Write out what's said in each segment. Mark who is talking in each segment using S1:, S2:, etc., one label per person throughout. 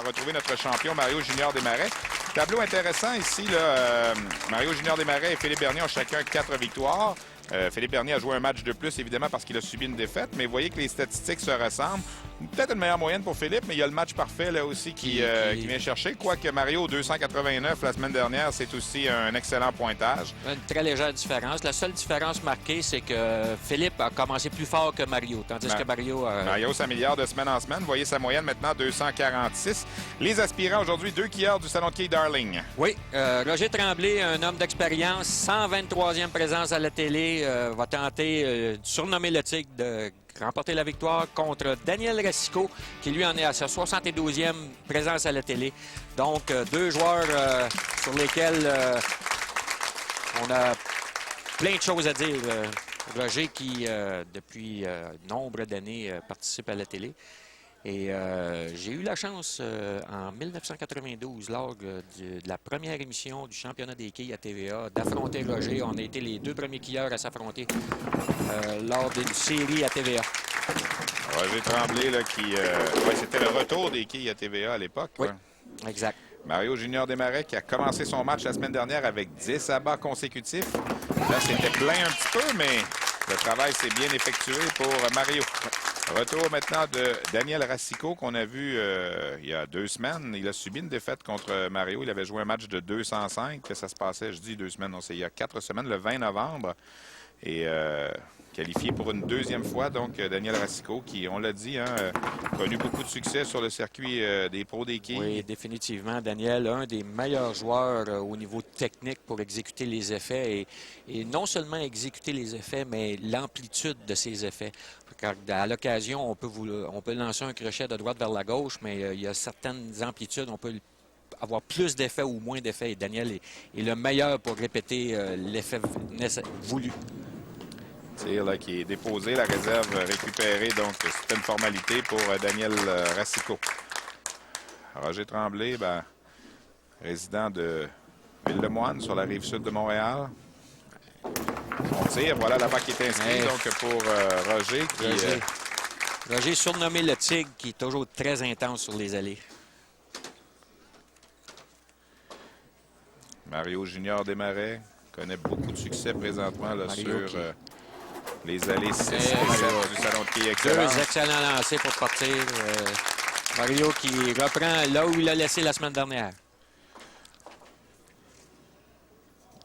S1: retrouver notre champion Mario Junior Desmarais. Tableau intéressant ici, là, Mario Junior Desmarais et Philippe Bernier ont chacun 4 victoires. Philippe Bernier a joué un match de plus, évidemment, parce qu'il a subi une défaite, mais vous voyez que les statistiques se ressemblent. Peut-être une meilleure moyenne pour Philippe, mais il y a le match parfait là aussi qui vient chercher. Quoique Mario, 289 la semaine dernière, c'est aussi un excellent pointage.
S2: Une très légère différence. La seule différence marquée, c'est que Philippe a commencé plus fort que Mario, tandis que Mario...
S1: Mario s'améliore de semaine en semaine. Vous voyez sa moyenne maintenant, 246. Les aspirants aujourd'hui, 2 skieurs du Salon de quilles Darling.
S2: Oui, Roger Tremblay, un homme d'expérience, 123e présence à la télé, va tenter de surnommer le Tigre de remporter la victoire contre Daniel Racicot, qui lui en est à sa 72e présence à la télé. Donc, 2 joueurs sur lesquels on a plein de choses à dire. Roger qui, depuis nombre d'années, participe à la télé. Et j'ai eu la chance, en 1992, lors de la première émission du championnat des quilles à TVA, d'affronter Roger. On a été les 2 premiers quilleurs à s'affronter lors d'une série à TVA.
S1: Roger Tremblay, là, qui... c'était le retour des quilles à TVA à l'époque.
S2: Oui,
S1: hein.
S2: exact.
S1: Mario Junior Desmarais qui a commencé son match la semaine dernière avec 10 abats consécutifs. Là, c'était plein un petit peu, mais le travail s'est bien effectué pour Mario. Retour maintenant de Daniel Racicot qu'on a vu il y a 2 semaines. Il a subi une défaite contre Mario. Il avait joué un match de 205. Ça se passait, je dis 2 semaines, non, c'est il y a 4 semaines, le 20 novembre. Et qualifié pour une 2e fois, donc Daniel Racicot, qui, on l'a dit, a connu beaucoup de succès sur le circuit des pros des quilles.
S2: Oui, définitivement. Daniel, un des meilleurs joueurs au niveau technique pour exécuter les effets. Et non seulement exécuter les effets, mais l'amplitude de ces effets. Car à l'occasion, on peut lancer un crochet de droite vers la gauche, mais il y a certaines amplitudes, on peut avoir plus d'effets ou moins d'effets. Et Daniel est le meilleur pour répéter l'effet voulu.
S1: Tir là, qui est déposé, la réserve récupérée, donc c'est une formalité pour Daniel Racicot. Roger Tremblay, résident de Ville-le-Moine, sur la rive sud de Montréal. On tire, voilà la vague qui est inscrite, donc pour Roger.
S2: Roger, surnommé le Tigre, qui est toujours très intense sur les allées.
S1: Mario Junior Desmarais connaît beaucoup de succès présentement là, sur les allées 6 et 7 du Salon de quilles Excellence.
S2: 2 excellents lancers pour partir. Mario qui reprend là où il a laissé la semaine dernière.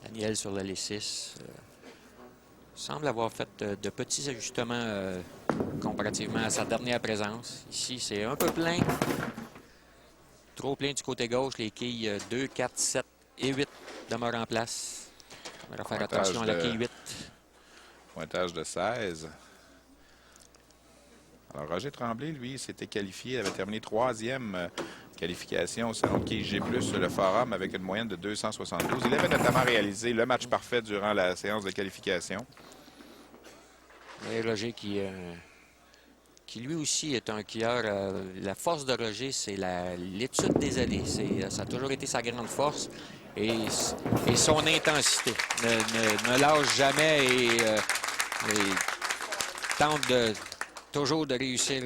S2: Daniel sur l'allée 6. Semble avoir fait de petits ajustements comparativement à sa dernière présence. Ici, c'est un peu plein. Trop plein du côté gauche. Les quilles 2, 4, 7 et 8 demeurent en place. On va faire attention à la quille 8.
S1: Pointage de 16. Alors, Roger Tremblay, lui, s'était qualifié, il avait terminé 3e qualification au Salon de quilles G+, le Forum, avec une moyenne de 272. Il avait notamment réalisé le match parfait durant la séance de qualification.
S2: Et Roger qui lui aussi est un quilleur. La force de Roger, c'est l'étude des allées. Ça a toujours été sa grande force. Et son intensité. Ne lâche jamais et tente toujours de réussir.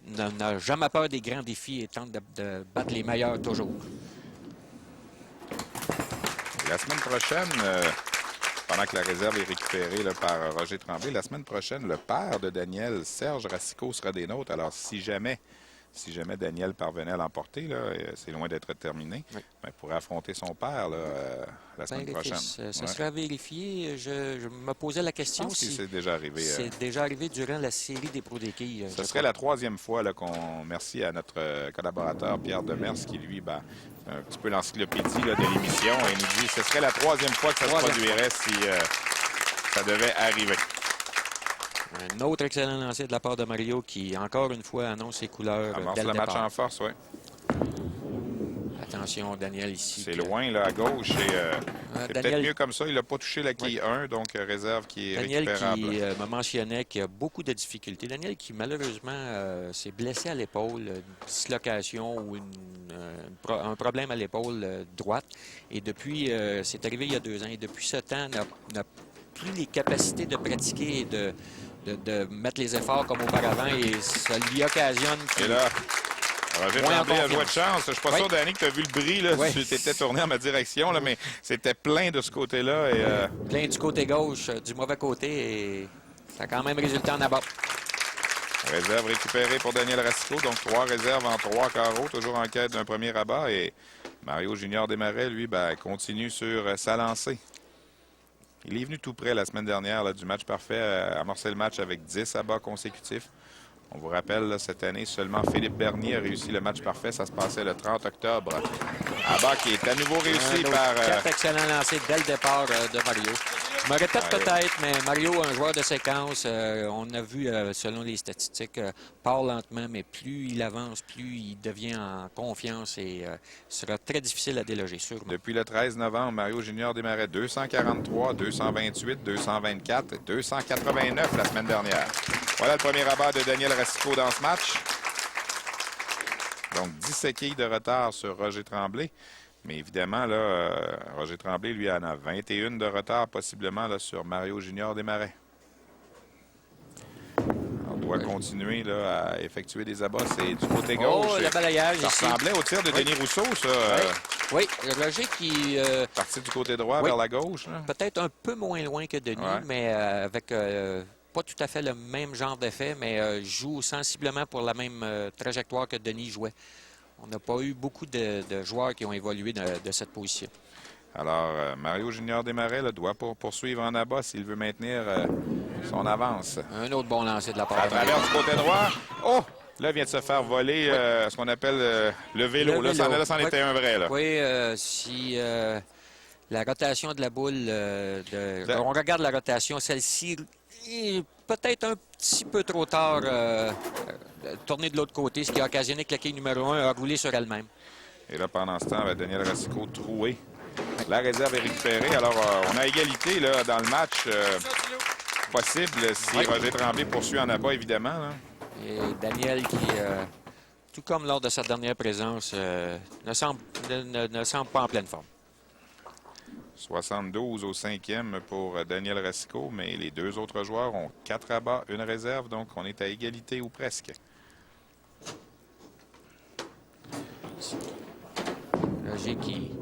S2: N'a jamais peur des grands défis et tente de battre les meilleurs toujours.
S1: La semaine prochaine, pendant que la réserve est récupérée là, par Roger Tremblay, la semaine prochaine, le père de Daniel, Serge Racicot, sera des nôtres. Alors, si jamais Daniel parvenait à l'emporter, c'est loin d'être terminé, oui. Il pourrait affronter son père là, la semaine prochaine.
S2: Ça sera vérifié. Je me posais la question.
S1: Je pense si c'est déjà arrivé.
S2: C'est déjà arrivé durant la série des pros des quilles.
S1: Ce serait la 3e fois qu'on... Merci à notre collaborateur Pierre Demers qui, lui, un petit peu l'encyclopédie de l'émission et nous dit que ce serait la 3e fois que ça se produirait si ça devait arriver.
S2: Un autre excellent lancer de la part de Mario qui, encore une fois, annonce ses couleurs.
S1: Amorce le match en force, oui.
S2: Attention, Daniel, ici.
S1: C'est loin, là, à gauche. C'est peut-être mieux comme ça. Il n'a pas touché la quille 1, donc réserve qui est récupérable.
S2: Daniel qui me mentionnait qu'il a beaucoup de difficultés. Daniel qui, malheureusement, s'est blessé à l'épaule, une dislocation ou un problème à l'épaule droite. Et depuis, c'est arrivé il y a 2 ans. Et depuis ce temps, n'a plus les capacités de pratiquer et de mettre les efforts comme auparavant et ça lui occasionne...
S1: Et là, Roger
S2: moins en
S1: Tremblay a joué de
S2: confiance.
S1: chance. Je suis pas
S2: Oui.
S1: sûr, Danny, que tu as vu le bris. Là.
S2: Oui.
S1: Tu t'étais tourné en ma direction, là, mais c'était plein de ce côté-là. Et,
S2: Plein du côté gauche, du mauvais côté, et ça a quand même résulté en abat.
S1: réserve récupérée pour Daniel Racicot. Donc, 3 réserves en 3 carreaux, toujours en quête d'un premier rabat. Et Mario Junior Desmarais, lui, continue sur sa lancée. Il est venu tout près la semaine dernière là, du match parfait, amorcer le match avec 10 abats consécutifs. On vous rappelle, là, cette année, seulement Philippe Bernier a réussi le match parfait. Ça se passait le 30 octobre. Abat qui est à nouveau réussi par...
S2: 4 excellents lancers dès le départ de Mario. Je me répète peut-être, mais Mario, un joueur de séquence, on a vu, selon les statistiques, part lentement, mais plus il avance, plus il devient en confiance et sera très difficile à déloger, sûrement.
S1: Depuis le 13 novembre, Mario Junior Desmarais, 243, 228, 224 et 289 la semaine dernière. Voilà le premier abat de Daniel Racicot dans ce match. Donc, 17 quilles de retard sur Roger Tremblay. Mais évidemment, là, Roger Tremblay, lui, en a 21 de retard, possiblement, là, sur Mario Junior Desmarais. On doit continuer là, à effectuer des abats. C'est du côté gauche.
S2: Oh, le balayage
S1: Ça
S2: ici.
S1: ressemblait au tir de Denis Rousseau, ça.
S2: Oui, Roger qui...
S1: Parti du côté droit
S2: oui.
S1: vers la gauche.
S2: Peut-être un peu moins loin que Denis,
S1: Ouais.
S2: mais avec pas tout à fait le même genre d'effet, mais joue sensiblement pour la même trajectoire que Denis jouait. On n'a pas eu beaucoup de joueurs qui ont évolué de cette position.
S1: Alors, Mario Junior Desmarais là, doit poursuivre en abat s'il veut maintenir son avance.
S2: Un autre bon lancer de la part
S1: À
S2: de Mario.
S1: travers du côté droit. Oh! Là, vient de se faire voler ce qu'on appelle le vélo.
S2: Le vélo.
S1: Là, c'en était un vrai. Là.
S2: Oui, si la rotation de la boule, on regarde la rotation, celle-ci est peut-être un petit peu trop tard tournée de l'autre côté, ce qui a occasionné que la quille numéro 1 a roulé sur elle-même.
S1: Et là, pendant ce temps, Daniel Racicot troué. La réserve est récupérée. Alors, on a égalité là, dans le match possible si Roger Tremblay poursuit en abat, évidemment. Là.
S2: Et Daniel qui, tout comme lors de sa dernière présence, ne semble pas en pleine forme.
S1: 72 au 5e pour Daniel Racicot, mais les deux autres joueurs ont 4 abats, une réserve, donc on est à égalité ou presque.
S2: Roger qui...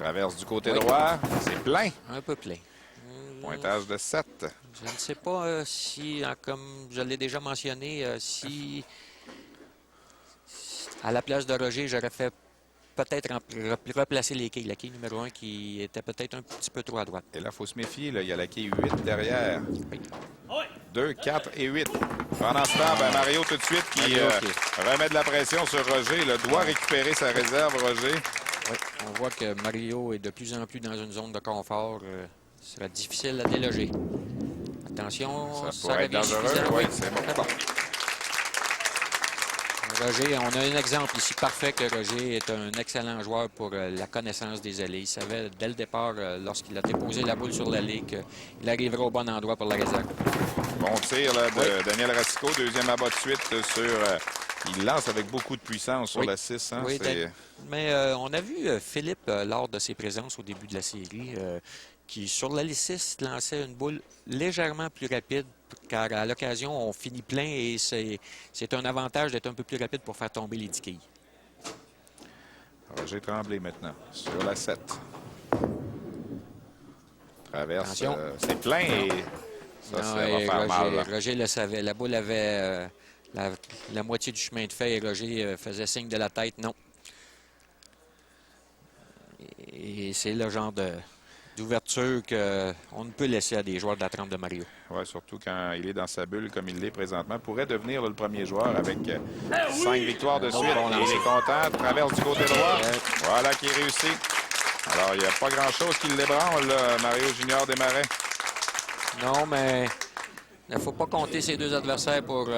S1: Traverse du côté droit, c'est plein.
S2: Un peu plein.
S1: Pointage de 7.
S2: Je ne sais pas si, comme je l'ai déjà mentionné, si à la place de Roger, j'aurais fait peut-être replacer les quilles. La quille numéro 1 qui était peut-être un petit peu trop à droite.
S1: Et là, il faut se méfier. Là. Il y a la quille 8 derrière.
S2: Oui.
S1: 2, 4 et 8. Pendant ce temps, Mario tout de suite qui remet de la pression sur Roger. Là, doit récupérer sa réserve, Roger.
S2: Oui, on voit que Mario est de plus en plus dans une zone de confort. Ce sera difficile à déloger. Attention,
S1: ça pourrait être dangereux. Oui, c'est bon.
S2: Roger, on a un exemple ici parfait que Roger est un excellent joueur pour la connaissance des allées. Il savait dès le départ, lorsqu'il a déposé la boule sur l'allée, qu'il arriverait au bon endroit pour la réserve.
S1: Bon tir là, de Daniel Racicot. Deuxième abat de suite sur... il lance avec beaucoup de puissance sur la 6. Hein,
S2: oui, mais on a vu Philippe, lors de ses présences au début de la série, qui, sur la 6, lançait une boule légèrement plus rapide, car à l'occasion, on finit plein et c'est un avantage d'être un peu plus rapide pour faire tomber les 10 quilles.
S1: Roger Tremblay maintenant, sur la 7. Traverse, c'est plein et ça va faire mal.
S2: Roger le savait. La boule avait la moitié du chemin de fait et Roger faisait signe de la tête, non. Et c'est le genre d'ouverture qu'on ne peut laisser à des joueurs de la trempe de Mario.
S1: Oui, surtout quand il est dans sa bulle comme il l'est présentement. Pourrait devenir là, le premier joueur avec 5 victoires de suite. Il est content, traverse du côté droit. Voilà qui est réussi. Alors, il n'y a pas grand-chose qui l'ébranle, Mario Junior Desmarais.
S2: Non, mais il ne faut pas compter ces deux adversaires pour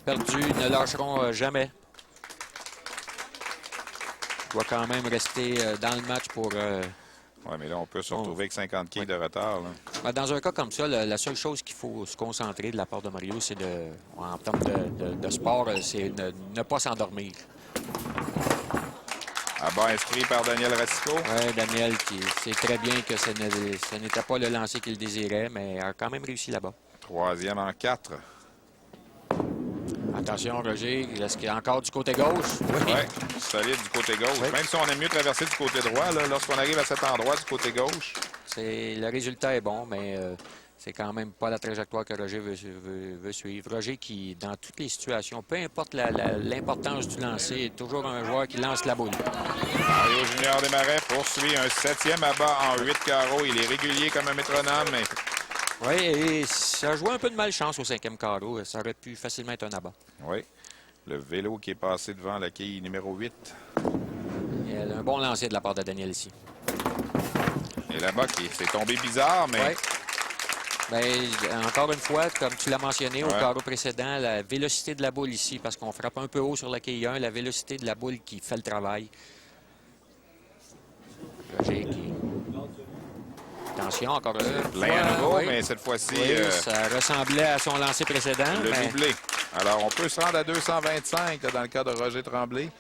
S2: perdus. Ils ne lâcheront jamais. Il doit quand même rester dans le match pour...
S1: Oui, mais là, on peut se retrouver avec 50 quilles de retard. Là.
S2: Dans un cas comme ça, la seule chose qu'il faut se concentrer de la part de Mario, c'est en termes de sport, c'est ne pas s'endormir.
S1: Abat inscrit par Daniel Racicot.
S2: Oui, Daniel qui sait très bien que ce n'était pas le lancer qu'il désirait, mais a quand même réussi là-bas.
S1: 3e en 4.
S2: Attention, Roger, est-ce qu'il y a encore du côté gauche?
S1: Oui, solide du côté gauche.
S2: Oui.
S1: Même si on aime mieux traverser du côté droit, lorsqu'on arrive à cet endroit du côté gauche.
S2: Le résultat est bon, mais c'est quand même pas la trajectoire que Roger veut suivre. Roger qui, dans toutes les situations, peu importe l'importance du lancer, est toujours un joueur qui lance la boule.
S1: Mario Junior Desmarais poursuit un 7e abat en 8 carreaux. Il est régulier comme un métronome. Mais...
S2: Oui, et ça a joué un peu de malchance au 5e carreau. Ça aurait pu facilement être un abat.
S1: Oui. Le vélo qui est passé devant la quille numéro 8.
S2: Il y a un bon lancer de la part de Daniel ici.
S1: Et là-bas, c'est tombé bizarre, mais...
S2: Oui. Bien, encore une fois, comme tu l'as mentionné au carreau précédent, la vélocité de la boule ici, parce qu'on frappe un peu haut sur la quille 1, la vélocité de la boule qui fait le travail. Roger qui... Attention, encore une
S1: plein à nouveau, mais cette fois-ci...
S2: ça ressemblait à son lancer précédent.
S1: Le doublé. Alors, on peut se rendre à 225 là, dans le cas de Roger Tremblay.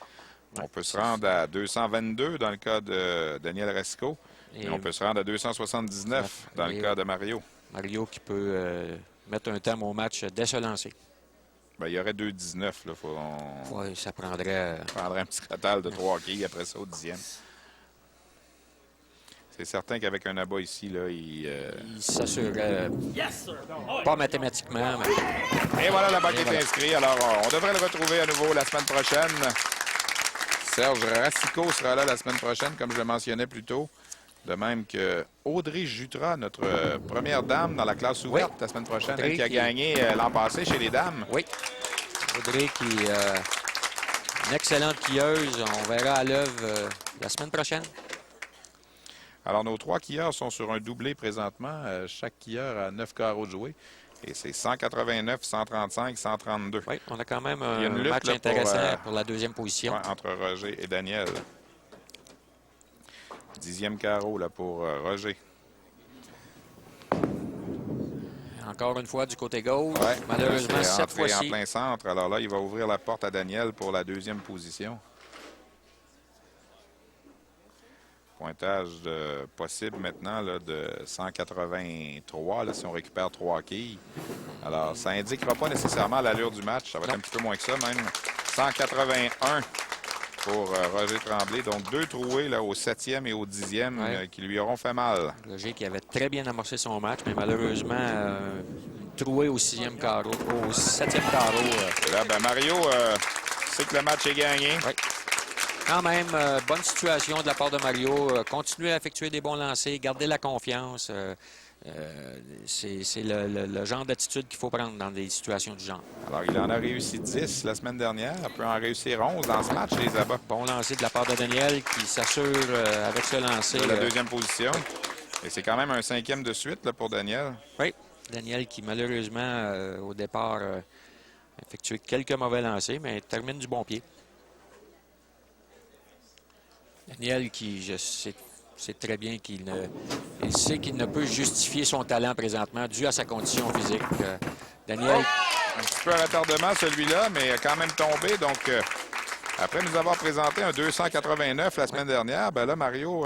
S1: On peut se rendre à 222 dans le cas de Daniel Racicot. Et on peut se rendre à 279 dans le cas de Mario.
S2: Mario qui peut mettre un terme au match dès ce lancer.
S1: Bien, il y aurait 2,19.
S2: Oui, ça prendrait...
S1: un petit total de 3 quilles après ça au 10e. C'est certain qu'avec un abat ici, là, il
S2: s'assurerait, pas mathématiquement, mais...
S1: Et voilà, la bague est inscrite. Alors, on devrait le retrouver à nouveau la semaine prochaine. Serge Racicot sera là la semaine prochaine, comme je le mentionnais plus tôt. De même que Audrey Jutras, notre première dame dans la classe ouverte la semaine prochaine, Audrey elle qui a gagné l'an passé chez les dames.
S2: Oui. Audrey qui est une excellente quilleuse. On verra à l'œuvre la semaine prochaine.
S1: Alors, nos 3 quilleurs sont sur un doublé présentement. Chaque quilleur a 9 carreaux joués. Et c'est 189, 135, 132.
S2: Oui, on a quand même un match intéressant pour la 2e position.
S1: Ouais, entre Roger et Daniel. 10e carreau là, pour Roger.
S2: Encore une fois du côté gauche. Ouais, malheureusement, cette fois-ci.
S1: En plein centre. Alors là, il va ouvrir la porte à Daniel pour la 2e position. Pointage possible maintenant là, de 183 là, si on récupère 3 quilles. Alors, ça n'indiquera pas nécessairement l'allure du match. Ça va être un petit peu moins que ça même. 181 pour Roger Tremblay. Donc, 2 troués là, au 7e et au 10e qui lui auront fait mal.
S2: Roger qui avait très bien amorcé son match, mais malheureusement, troué au 6e carreau, au 7e carreau.
S1: Et là, ben, Mario sait que le match est gagné.
S2: Oui. Quand même, bonne situation de la part de Mario. Continuer à effectuer des bons lancers, garder la confiance. C'est le genre d'attitude qu'il faut prendre dans des situations du genre.
S1: Alors, il en a réussi 10 la semaine dernière. Il peut en réussir 11 dans ce match, les abats.
S2: Bon lancer de la part de Daniel qui s'assure avec ce lancer.
S1: De la 2e position. Et c'est quand même un 5e de suite là, pour Daniel.
S2: Oui, Daniel qui, malheureusement, au départ, a effectué quelques mauvais lancers, mais termine du bon pied. Daniel qui, je sais très bien qu'il sait qu'il ne peut justifier son talent présentement dû à sa condition physique. Daniel...
S1: Un petit peu à retardement celui-là, mais il a quand même tombé. Donc, après nous avoir présenté un 289 la semaine dernière, ben là, Mario...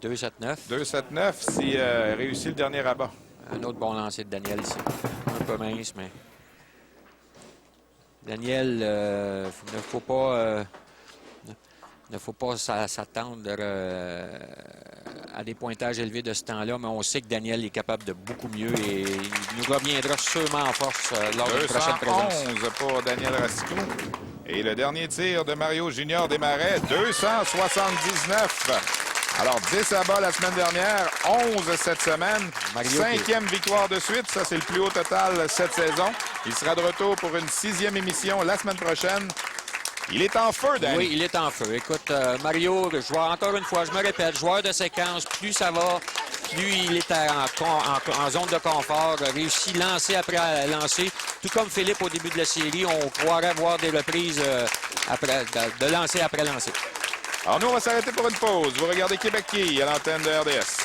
S2: 279.
S1: 279 s'il réussit le dernier rabat.
S2: Un autre bon lancer de Daniel ici. Un peu mince, mais... Daniel, ne faut pas... Il ne faut pas s'attendre à des pointages élevés de ce temps-là, mais on sait que Daniel est capable de beaucoup mieux et il nous reviendra sûrement en force lors de la prochaine présence.
S1: 211 pour Daniel Racicot. Et le dernier tir de Mario Junior Desmarais, 279. Alors, 10 abats la semaine dernière, 11 cette semaine. 5e victoire de suite. Ça, c'est le plus haut total cette saison. Il sera de retour pour une 6e émission la semaine prochaine. Il est en feu, Danny.
S2: Oui, il est en feu. Écoute, Mario, encore une fois, je me répète, joueur de séquence, plus ça va, plus il est en zone de confort, réussit lancer après lancer. Tout comme Philippe au début de la série, on croirait voir des reprises de lancer après lancer.
S1: Alors nous, on va s'arrêter pour une pause. Vous regardez Québec Quille à l'antenne de RDS.